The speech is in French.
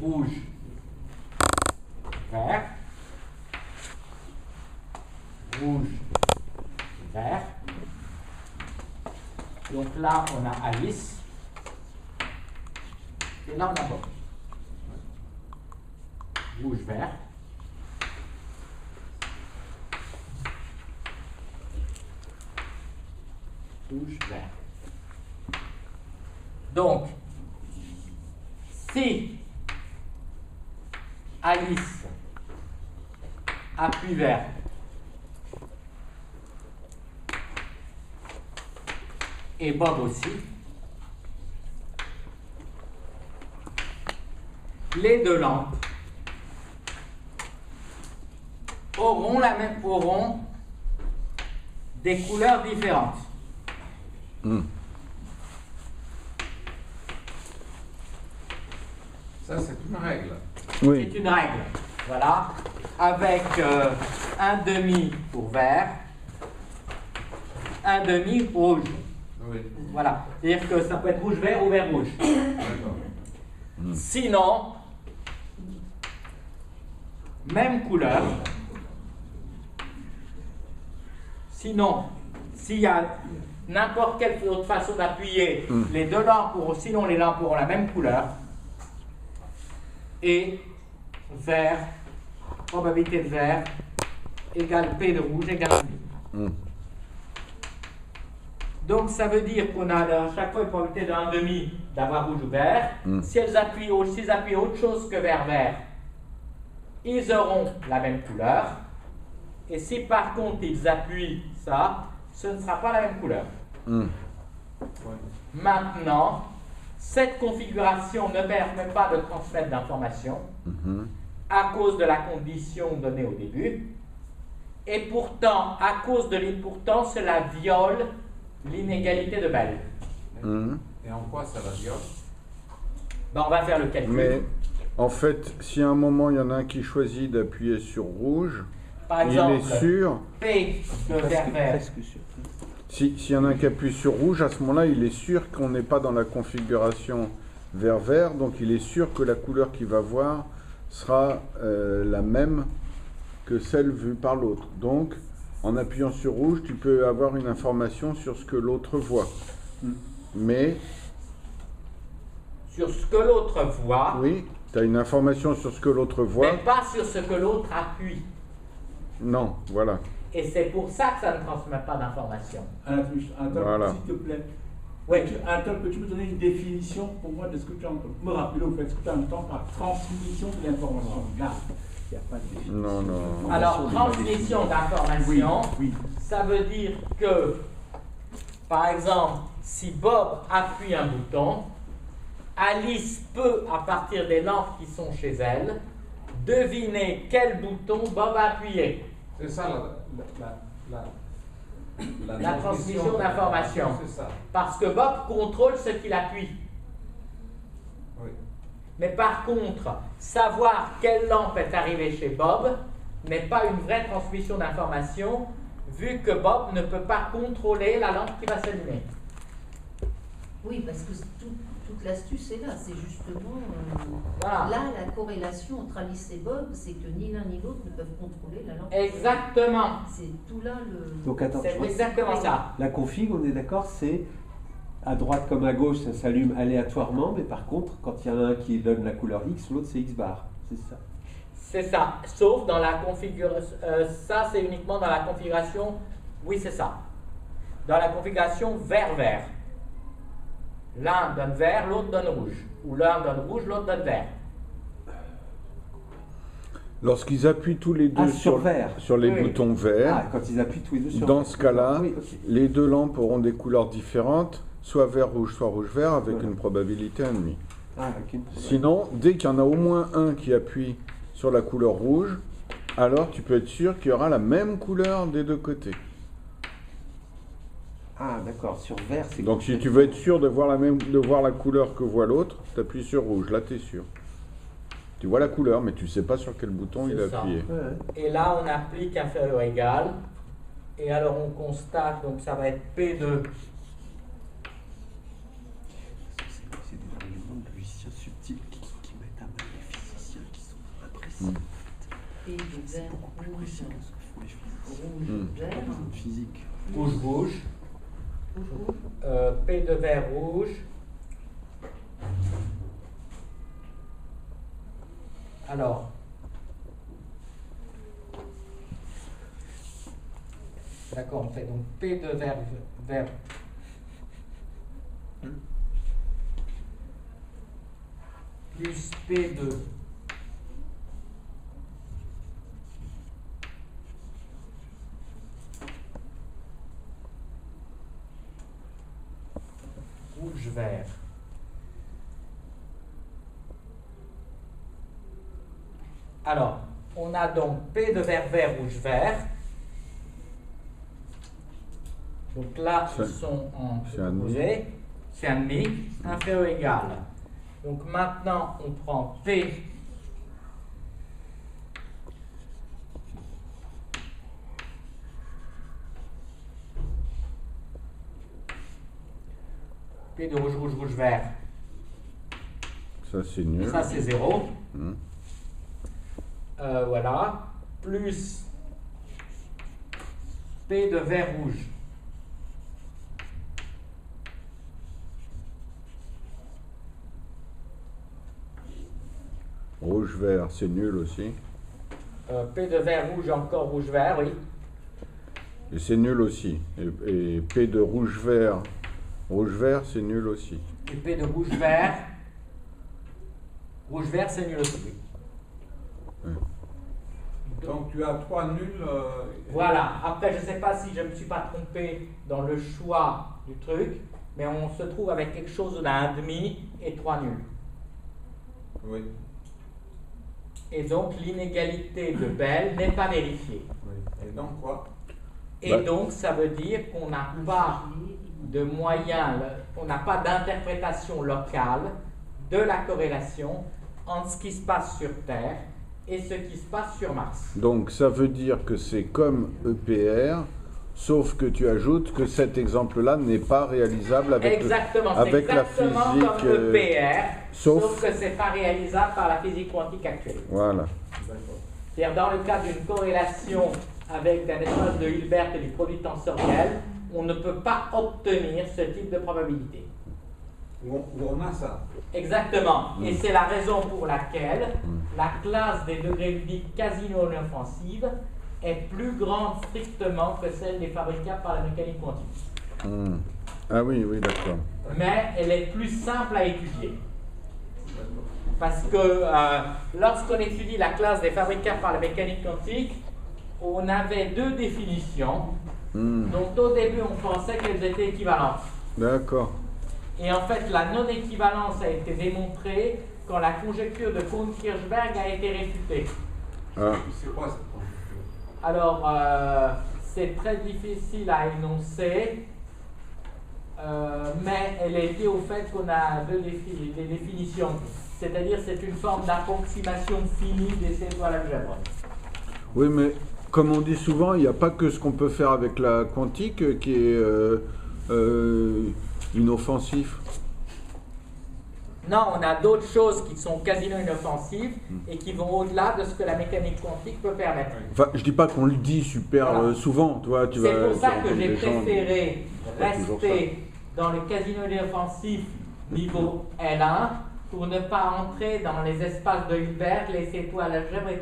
rouge, vert, rouge, vert. Donc là, on a Alice. Et là, on a Bob. Rouge, vert. Rouge, vert. Donc, si Alice appuie vert, et Bob aussi, les deux lampes auront des couleurs différentes. Ça, c'est une règle. Oui. C'est une règle, voilà, avec un demi pour vert, un demi rouge. Oui. Voilà, c'est-à-dire que ça peut être rouge-vert ou vert-rouge. D'accord. Sinon, même couleur. Sinon, s'il y a n'importe quelle autre façon d'appuyer, les deux lampes sinon les lampes auront la même couleur. Et vert, probabilité de vert, égale P de rouge égale demi. Donc ça veut dire qu'on a à chaque fois une probabilité d'un demi d'avoir rouge ou vert. S'ils appuient autre chose que vert, ils auront la même couleur. Et si par contre ils appuient ça, ce ne sera pas la même couleur. Maintenant, cette configuration ne permet pas de transmettre d'informations à cause de la condition donnée au début. Et pourtant, à cause de pourtant, cela viole l'inégalité de Bell. Et en quoi ça va dire? Ben, on va faire le calcul. Mais en fait, si à un moment il y en a un qui choisit d'appuyer sur rouge, Par il exemple, est sûr. P de vert. Presque sûr. S'il y en a un qui appuie sur rouge, à ce moment-là, il est sûr qu'on n'est pas dans la configuration vert-vert, donc il est sûr que la couleur qu'il va voir sera la même que celle vue par l'autre. Donc, en appuyant sur rouge, tu peux avoir une information sur ce que l'autre voit. Mais, Sur ce que l'autre voit, oui, tu as une information sur ce que l'autre voit. mais pas sur ce que l'autre appuie. Non, voilà. Et c'est pour ça que ça ne transmet pas d'informations. Anatole, Voilà. s'il te plaît. Oui. Anatole, peux-tu me donner une définition pour moi de ce que tu entends? Me rappeler au fait ce que tu entends par transmission de l'information. Là, il n'y a pas de définition. Non, non. Alors, transmission d'informations, Oui. ça veut dire que, par exemple, si Bob appuie un bouton, Alice peut, à partir des lampes qui sont chez elle, deviner quel bouton Bob a appuyé. C'est ça La transmission d'informations. C'est ça. Parce que Bob contrôle ce qu'il appuie. Oui. Mais par contre, savoir quelle lampe est arrivée chez Bob n'est pas une vraie transmission d'information, vu que Bob ne peut pas contrôler la lampe qui va s'allumer. Oui, parce que toute l'astuce est là, c'est justement Voilà. là la corrélation entre Alice et Bob, c'est que ni l'un ni l'autre ne peuvent contrôler la lampe. Exactement. C'est tout là le. Donc attends, je C'est vois- exactement ça. la config, on est d'accord, c'est à droite comme à gauche, ça s'allume aléatoirement, mais par contre, quand il y en a un qui donne la couleur X, l'autre c'est X bar. C'est ça. C'est ça. Sauf dans la configuration. Ça, c'est uniquement dans la configuration. Oui, c'est ça. Dans la configuration vert-vert. L'un donne vert, l'autre donne rouge. Ou l'un donne rouge, l'autre donne vert. Lorsqu'ils appuient tous les deux Ah, sur vert. sur les Oui. boutons verts, Ah, quand ils appuient tous les deux sur. dans ce cas-là, Oui, ok. les deux lampes auront des couleurs différentes, soit vert-rouge, soit rouge-vert, avec Voilà. une probabilité 1,5. Ah, ok. Sinon, dès qu'il y en a au moins un qui appuie sur la couleur rouge, alors tu peux être sûr qu'il y aura la même couleur des deux côtés. Ah, d'accord. Sur vert, c'est. Donc si tu veux être sûr de voir la couleur que voit l'autre, tu appuies sur rouge, là tu es sûr. Tu vois la couleur, mais tu sais pas sur quel bouton il C'est a ça. appuyé. Ouais, ouais. Et là, on applique inférieur ou égal. Et alors, on constate, donc ça va être P2. C'est des arguments de logiciels subtils qui mettent à mal les P de vert, rouge, rouge, vert, Physique. Rouge, rouge. rouge, rouge. P de vert, rouge. Alors, d'accord, on fait donc P de vert, vert. Plus P de rouge, vert. Alors, on a donc P de vert, vert, rouge, vert. Donc là, ils sont en c'est un demi. opposé. C'est un demi, inférieur ou égal. Donc maintenant, on prend P P de rouge, rouge, rouge, vert. Ça, c'est nul. Ça, c'est 0. Hmm. Voilà. Plus P de vert, rouge. Rouge, vert, c'est nul aussi. P de vert, rouge, encore rouge, vert, oui. Et c'est nul aussi. Et P de rouge, vert, c'est nul aussi. Et P de rouge, vert, c'est nul aussi. Oui. Donc tu as 3 nuls. Voilà. Après, je ne sais pas si je ne me suis pas trompé dans le choix du truc, mais on se trouve avec quelque chose où on a un demi et 3 nuls. Oui. Et donc, l'inégalité de Bell n'est pas vérifiée. Oui. Et donc quoi? Et Bah. donc, ça veut dire qu'on n'a pas de moyen, on n'a pas d'interprétation locale de la corrélation entre ce qui se passe sur Terre et ce qui se passe sur Mars. Donc ça veut dire que c'est comme EPR, sauf que tu ajoutes que cet exemple-là n'est pas réalisable avec, Exactement, c'est avec la exactement physique. comme le PR, sauf- sauf que ce n'est pas réalisable par la physique quantique actuelle. Voilà. D'accord. C'est-à-dire, dans le cas d'une corrélation avec un espace de Hilbert et du produit tensoriel, on ne peut pas obtenir ce type de probabilité. Où on a ça. Exactement. Et c'est la raison pour laquelle la classe des degrés ludiques quasi non offensive est plus grande strictement que celle des fabricables par la mécanique quantique. Hmm. Ah oui, oui, d'accord. Mais elle est plus simple à étudier. D'accord. Parce que lorsqu'on étudie la classe des fabricables par la mécanique quantique, on avait deux définitions Hmm. dont au début on pensait qu'elles étaient équivalentes. D'accord. Et en fait, la non-équivalence a été démontrée quand la conjecture de Kohn-Kirchberg a été réfutée. Ah. C'est quoi cette conjecture? Alors, c'est très difficile à énoncer, mais elle est liée au fait qu'on a des définitions. C'est-à-dire, c'est une forme d'approximation finie des étoiles algèbres. Oui, mais comme on dit souvent, il n'y a pas que ce qu'on peut faire avec la quantique qui est inoffensif. Non, on a d'autres choses qui sont quasiment inoffensives et qui vont au-delà de ce que la mécanique quantique peut permettre. Enfin, je dis pas qu'on le dit super Voilà. Souvent, tu vois. C'est pour ça que entends j'ai des gens- préféré pas toujours rester dans le casino inoffensif niveau L1 pour ne pas entrer dans les espaces de Hilbert, les étoiles algèbres et tout